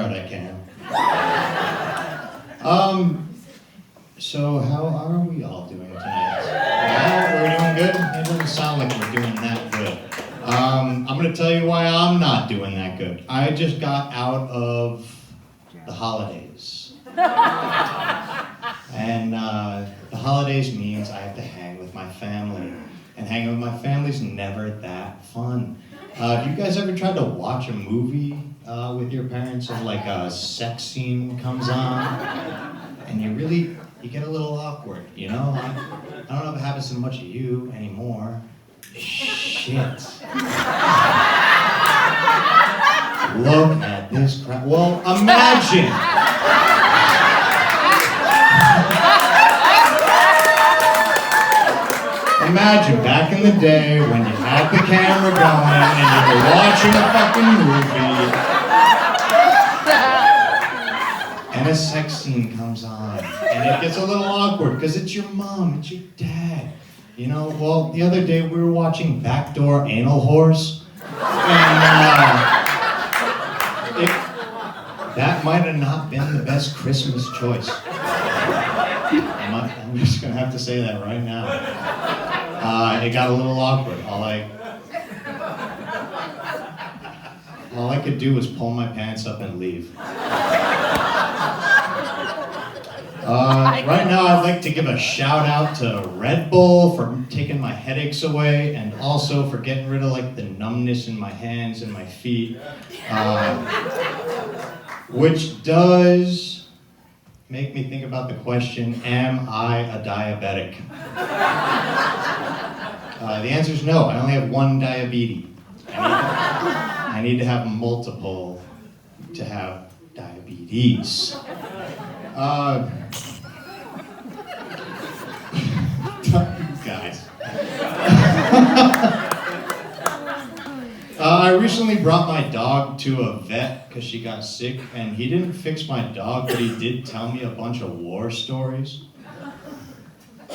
right I can. So how are we all doing tonight? Yeah, we're doing good? It doesn't sound like we're doing that good. I'm gonna tell you why I'm not doing that good. I just got out of the holidays. And the holidays means I have to hang with my family. And hanging with my family's never that fun. Have you guys ever tried to watch a movie with your parents and like a sex scene comes on? And you get a little awkward, you know? I don't know if it happens to much of you anymore. Shit. Look at this crap. Well, imagine. Imagine back in the day when you had the camera going and you were watching a fucking movie and a sex scene comes on and it gets a little awkward because it's your mom, it's your dad. You know, well, the other day we were watching Backdoor Anal Horse and that might have not been the best Christmas choice. I'm just gonna have to say that right now. It got a little awkward. All I could do was pull my pants up and leave. Right now I'd like to give a shout out to Red Bull for taking my headaches away and also for getting rid of like the numbness in my hands and my feet, which does make me think about the question, am I a diabetic? The answer is no, I only have one diabetes. I need to have multiple to have diabetes. Guys. I recently brought my dog to a vet because she got sick, and he didn't fix my dog, but he did tell me a bunch of war stories.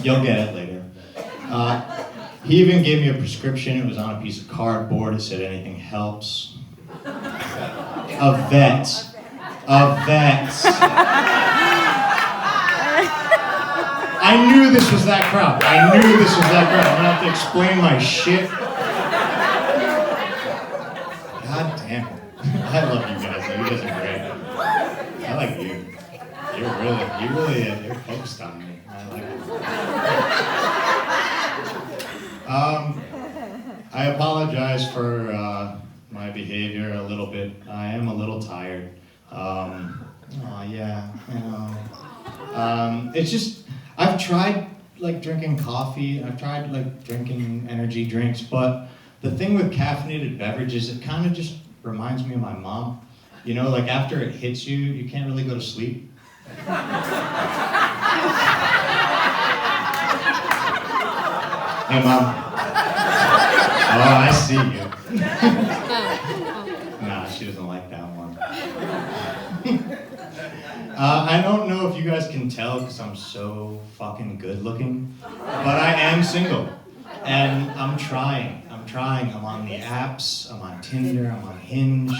You'll get it later. He even gave me a prescription. It was on a piece of cardboard. It said anything helps. A vet. I knew this was that crowd. I'm gonna have to explain my shit. God damn it. I love you guys. You guys are great. I like you. You're focused on me. I like it. I apologize for my behavior a little bit. I am a little tired. It's just, I've tried like drinking coffee, I've tried like drinking energy drinks, but the thing with caffeinated beverages, it kind of just reminds me of my mom. You know, like after it hits you, you can't really go to sleep. Hey, Mom. Oh, I see you. Nah, she doesn't like that one. I don't know if you guys can tell because I'm so fucking good looking, but I am single. And I'm trying. I'm on the apps, I'm on Tinder, I'm on Hinge,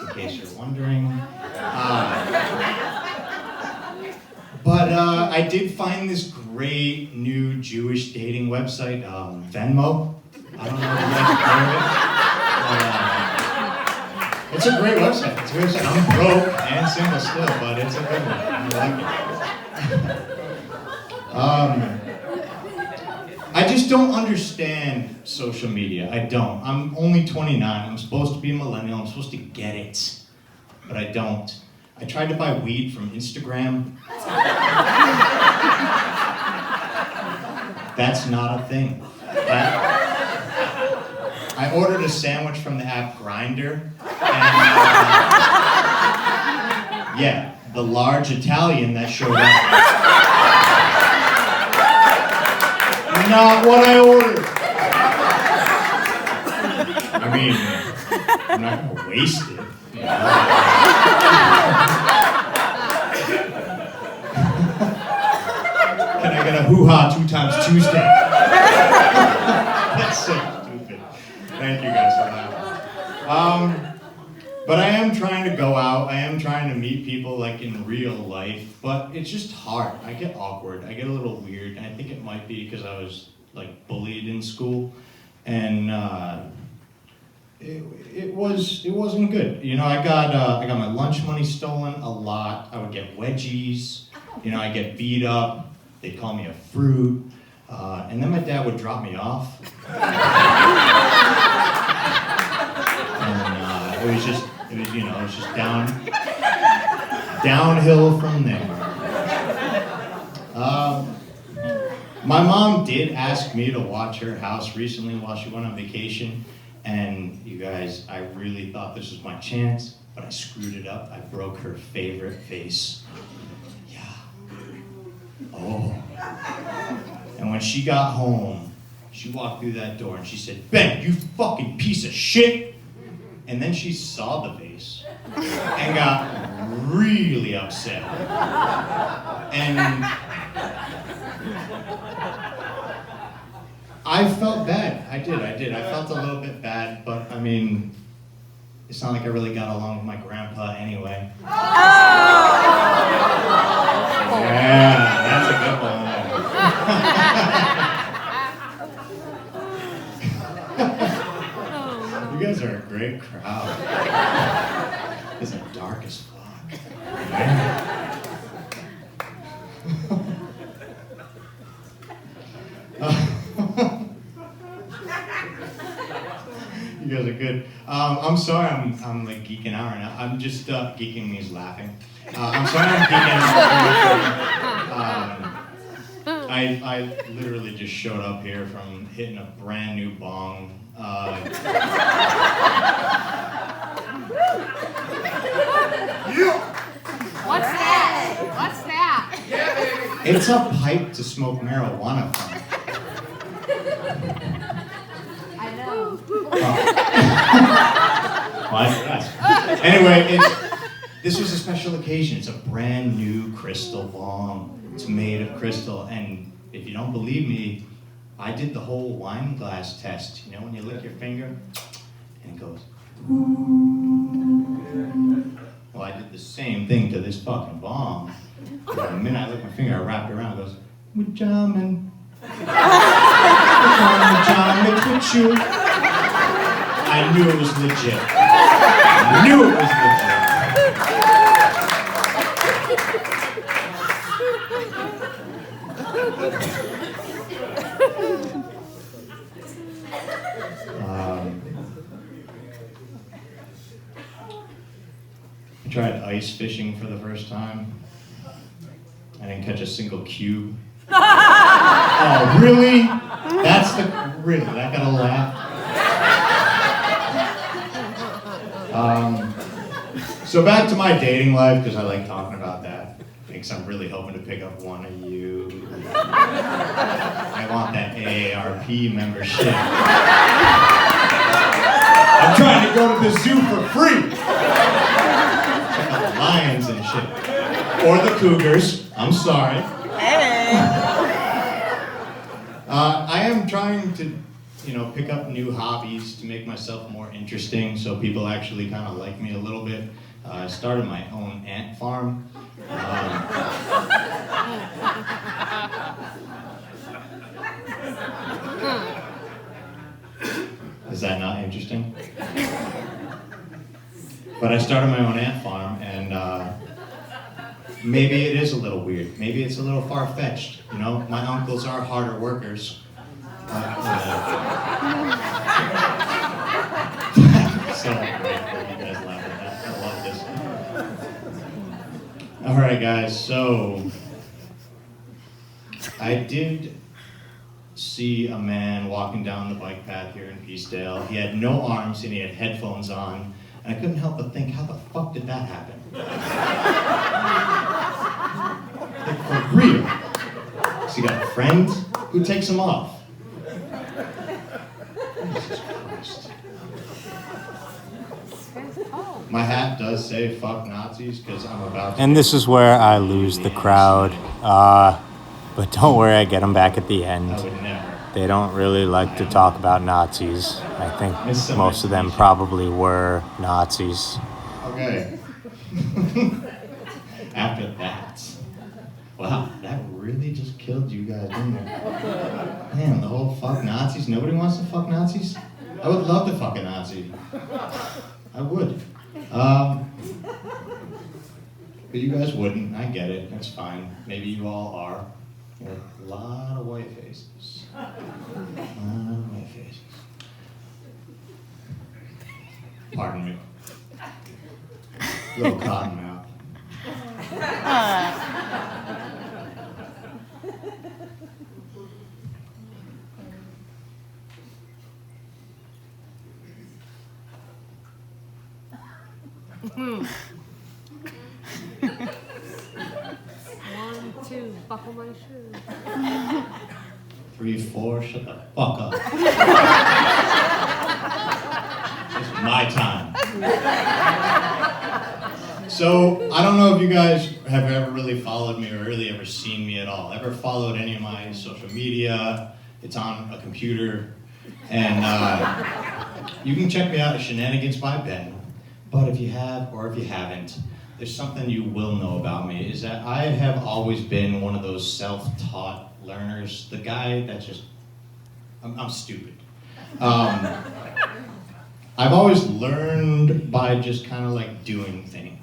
in case you're wondering. But I did find this great new Jewish dating website, Venmo. I don't know if you guys have heard of it. It's a great website. I'm broke and single still, but it's a good one. I like it. I just don't understand social media. I don't. I'm only 29. I'm supposed to be a millennial. I'm supposed to get it. But I don't. I tried to buy weed from Instagram. That's not a thing. I ordered a sandwich from the app Grindr. And the large Italian that showed up. Not what I ordered. I mean, I'm not gonna waste it. You know? Can I get a hoo-ha 2 times Tuesday? That's so stupid. Thank you guys for that. But I am trying to go out. I am trying to meet people like in real life. But it's just hard. I get awkward. I get a little weird. And I think it might be because I was like bullied in school. And it wasn't good. You know, I got my lunch money stolen a lot. I would get wedgies. You know, I get beat up. They'd call me a fruit. And then my dad would drop me off. And it was just downhill from there. My mom did ask me to watch her house recently while she went on vacation. And you guys, I really thought this was my chance, but I screwed it up. I broke her favorite vase. Yeah. Oh. And when she got home, she walked through that door and she said, "Ben, you fucking piece of shit." And then she saw the vase and got really upset. And I felt bad. I did. I felt a little bit bad, but I mean, it's not like I really got along with my grandpa anyway. Oh! Yeah, that's a good one. You guys are a great crowd. It's dark as fuck. Yeah. You guys are good. I'm sorry I'm like geeking out right now. I'm just geeking means laughing. I'm sorry I'm geeking out. I literally just showed up here from hitting a brand new bong. What's that? What's that? It's a pipe to smoke marijuana from. I know. Well, anyway, this was a special occasion. It's a brand new crystal bong. It's made of crystal, and if you don't believe me, I did the whole wine glass test. You know, when you lick your finger, and it goes. Well, I did the same thing to this fucking bong. And the minute I licked my finger, I wrapped it around. It goes, "With jamming. With you." I knew it was legit. I knew it was legit. I tried ice fishing for the first time. I didn't catch a single cube. Oh, really? Really? That got a laugh? So back to my dating life, because I like talking about that. Because I'm really hoping to pick up one of you. I want that AARP membership. I'm trying to go to the zoo for free. Check out the lions and shit. Or the cougars. I'm sorry. I am trying to, pick up new hobbies to make myself more interesting so people actually kind of like me a little bit. I started my own ant farm. Is that not interesting? But I started my own ant farm, and maybe it is a little weird. Maybe it's a little far-fetched. My uncles are harder workers. So you guys laugh at that. I love this. All right, guys. So I did see a man walking down the bike path here in Peacedale. He had no arms and he had headphones on, and I couldn't help but think, how the fuck did that happen? Like, for real. So you got a friend who takes him off. Jesus Christ. My hat does say fuck Nazis because I'm about to... And this is where I lose the crowd. But don't worry, I get them back at the end. I would never. They don't really like to talk about Nazis. I think most of them probably were Nazis. Okay. After that. Wow, that really just killed you guys, didn't it? Man, the whole fuck Nazis. Nobody wants to fuck Nazis? I would love to fuck a Nazi. I would. But you guys wouldn't. I get it. That's fine. Maybe you all are. You have a lot of white faces. A lot of white faces. Pardon me. Little cotton mouth. One, two, buckle my shoes. 3, 4, shut the fuck up. It's my time. So, I don't know if you guys have ever really followed me or really ever seen me at all. Ever followed any of my social media? It's on a computer. And you can check me out at Shenanigans by Ben. But if you have, or if you haven't, there's something you will know about me, is that I have always been one of those self-taught learners. The guy that just, I'm stupid. I've always learned by just kind of like doing things.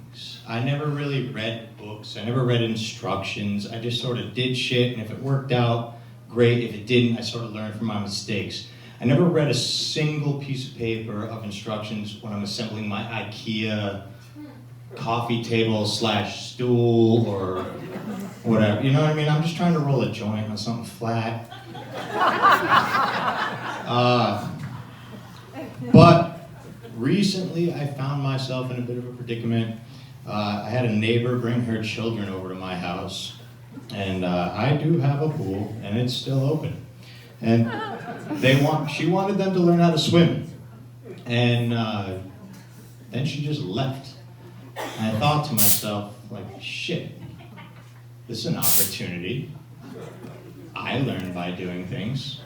I never really read books, I never read instructions, I just sort of did shit, and if it worked out, great. If it didn't, I sort of learned from my mistakes. I never read a single piece of paper of instructions when I'm assembling my IKEA coffee table / stool or whatever. You know what I mean? I'm just trying to roll a joint on something flat. But recently I found myself in a bit of a predicament. I had a neighbor bring her children over to my house, and I do have a pool, and it's still open. And she wanted them to learn how to swim. And then she just left. And I thought to myself, like, shit, this is an opportunity. I learn by doing things.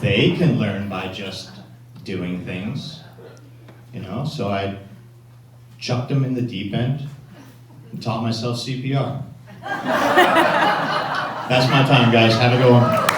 They can learn by just doing things. You know, so I chucked them in the deep end and taught myself CPR. That's my time, guys. Have a good one.